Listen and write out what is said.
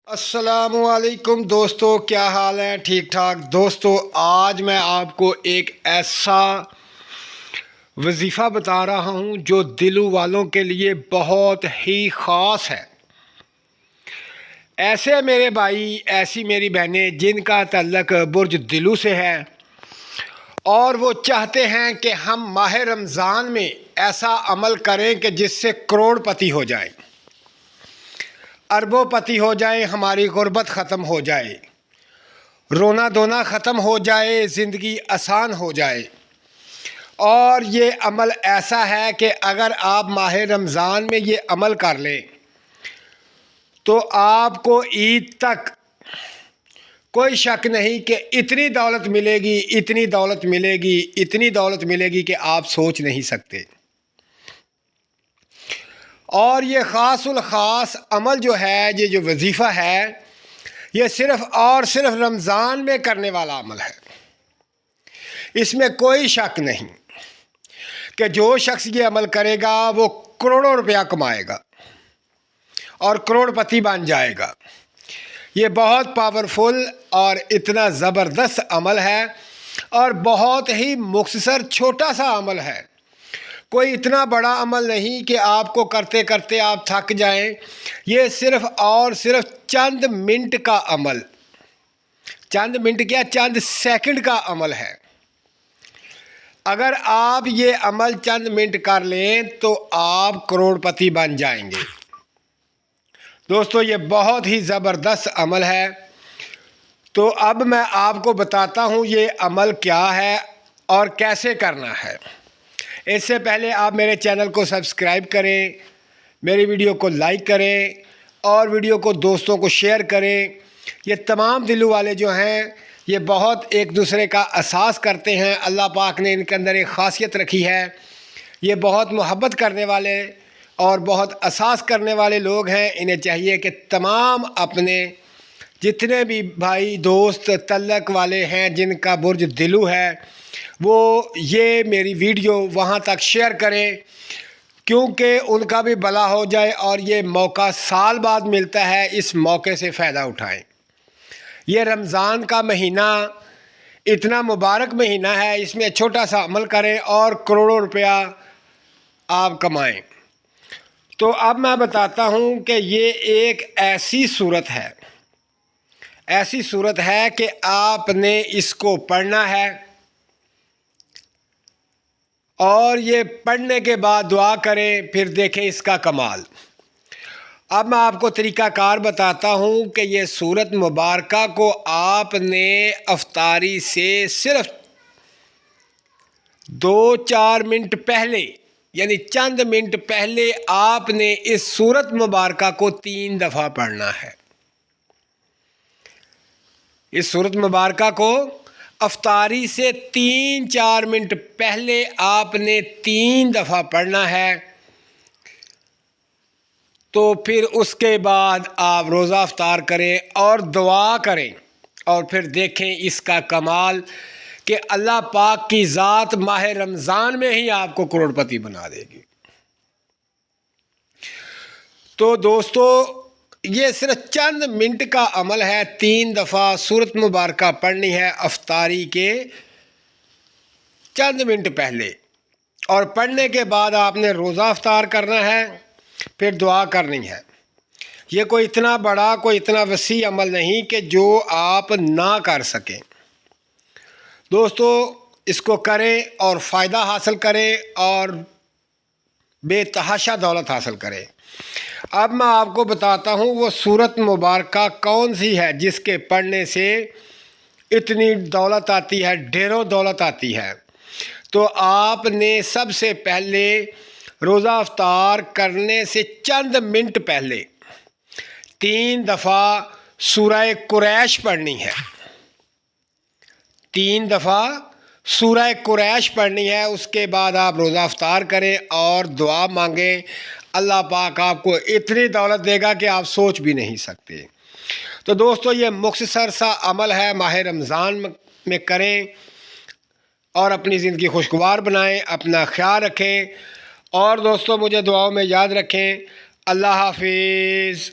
السلام علیکم دوستو، کیا حال ہے؟ ٹھیک ٹھاک دوستو، آج میں آپ کو ایک ایسا وظیفہ بتا رہا ہوں جو دلوں والوں کے لیے بہت ہی خاص ہے۔ ایسے میرے بھائی، ایسی میری بہنیں جن کا تعلق برج دلو سے ہے اور وہ چاہتے ہیں کہ ہم ماہ رمضان میں ایسا عمل کریں کہ جس سے کروڑ پتی ہو جائیں، اربوں پتی ہو جائیں، ہماری غربت ختم ہو جائے، رونا دھونا ختم ہو جائے، زندگی آسان ہو جائے۔ اور یہ عمل ایسا ہے کہ اگر آپ ماہ رمضان میں یہ عمل کر لیں تو آپ کو عید تک کوئی شک نہیں کہ اتنی دولت ملے گی، اتنی دولت ملے گی، اتنی دولت ملے گی کہ آپ سوچ نہیں سکتے۔ اور یہ خاص الخاص عمل جو ہے، یہ جو وظیفہ ہے، یہ صرف اور صرف رمضان میں کرنے والا عمل ہے۔ اس میں کوئی شک نہیں کہ جو شخص یہ عمل کرے گا وہ کروڑوں روپیہ کمائے گا اور کروڑ پتی بن جائے گا۔ یہ بہت پاورفل اور اتنا زبردست عمل ہے اور بہت ہی مختصر چھوٹا سا عمل ہے۔ کوئی اتنا بڑا عمل نہیں کہ آپ کو کرتے کرتے آپ تھک جائیں۔ یہ صرف اور صرف چند منٹ کا عمل، چند منٹ کیا، چند سیکنڈ کا عمل ہے۔ اگر آپ یہ عمل چند منٹ کر لیں تو آپ کروڑ پتی بن جائیں گے۔ دوستو، یہ بہت ہی زبردست عمل ہے۔ تو اب میں آپ کو بتاتا ہوں یہ عمل کیا ہے اور کیسے کرنا ہے۔ اس سے پہلے آپ میرے چینل کو سبسکرائب کریں، میری ویڈیو کو لائک کریں اور ویڈیو کو دوستوں کو شیئر کریں۔ یہ تمام دلوں والے جو ہیں یہ بہت ایک دوسرے کا احساس کرتے ہیں۔ اللہ پاک نے ان کے اندر ایک خاصیت رکھی ہے، یہ بہت محبت کرنے والے اور بہت احساس کرنے والے لوگ ہیں۔ انہیں چاہیے کہ تمام اپنے جتنے بھی بھائی دوست تعلق والے ہیں جن کا برج دلو ہے، وہ یہ میری ویڈیو وہاں تک شیئر کریں، کیونکہ ان کا بھی بھلا ہو جائے اور یہ موقع سال بعد ملتا ہے، اس موقع سے فائدہ اٹھائیں۔ یہ رمضان کا مہینہ اتنا مبارک مہینہ ہے، اس میں چھوٹا سا عمل کریں اور کروڑوں روپیہ آپ کمائیں۔ تو اب میں بتاتا ہوں کہ یہ ایک ایسی صورت ہے، ایسی صورت ہے کہ آپ نے اس کو پڑھنا ہے اور یہ پڑھنے کے بعد دعا کریں، پھر دیکھیں اس کا کمال۔ اب میں آپ کو طریقہ کار بتاتا ہوں کہ یہ سورت مبارکہ کو آپ نے افطاری سے صرف 2-4 منٹ پہلے، یعنی چند منٹ پہلے آپ نے اس سورت مبارکہ کو 3 دفعہ پڑھنا ہے۔ اس سورت مبارکہ کو افطاری سے 3-4 منٹ پہلے آپ نے 3 دفعہ پڑھنا ہے۔ تو پھر اس کے بعد آپ روزہ افطار کریں اور دعا کریں اور پھر دیکھیں اس کا کمال کہ اللہ پاک کی ذات ماہ رمضان میں ہی آپ کو کروڑ پتی بنا دے گی۔ تو دوستو، یہ صرف چند منٹ کا عمل ہے۔ 3 دفعہ سورت مبارکہ پڑھنی ہے افطاری کے چند منٹ پہلے، اور پڑھنے کے بعد آپ نے روزہ افطار کرنا ہے، پھر دعا کرنی ہے۔ یہ کوئی اتنا بڑا، کوئی اتنا وسیع عمل نہیں کہ جو آپ نہ کر سکیں۔ دوستو، اس کو کریں اور فائدہ حاصل کریں اور بے تحاشا دولت حاصل کریں۔ اب میں آپ کو بتاتا ہوں وہ سورت مبارکہ کون سی ہے جس کے پڑھنے سے اتنی دولت آتی ہے، ڈھیروں دولت آتی ہے۔ تو آپ نے سب سے پہلے روزہ افطار کرنے سے چند منٹ پہلے 3 دفعہ سورہ قریش پڑھنی ہے۔ 3 دفعہ سورہ قریش پڑھنی ہے۔ اس کے بعد آپ روزہ افطار کریں اور دعا مانگیں۔ اللہ پاک آپ کو اتنی دولت دے گا کہ آپ سوچ بھی نہیں سکتے۔ تو دوستو، یہ مختصر سا عمل ہے، ماہ رمضان میں کریں اور اپنی زندگی خوشگوار بنائیں۔ اپنا خیال رکھیں اور دوستو مجھے دعاؤں میں یاد رکھیں۔ اللہ حافظ۔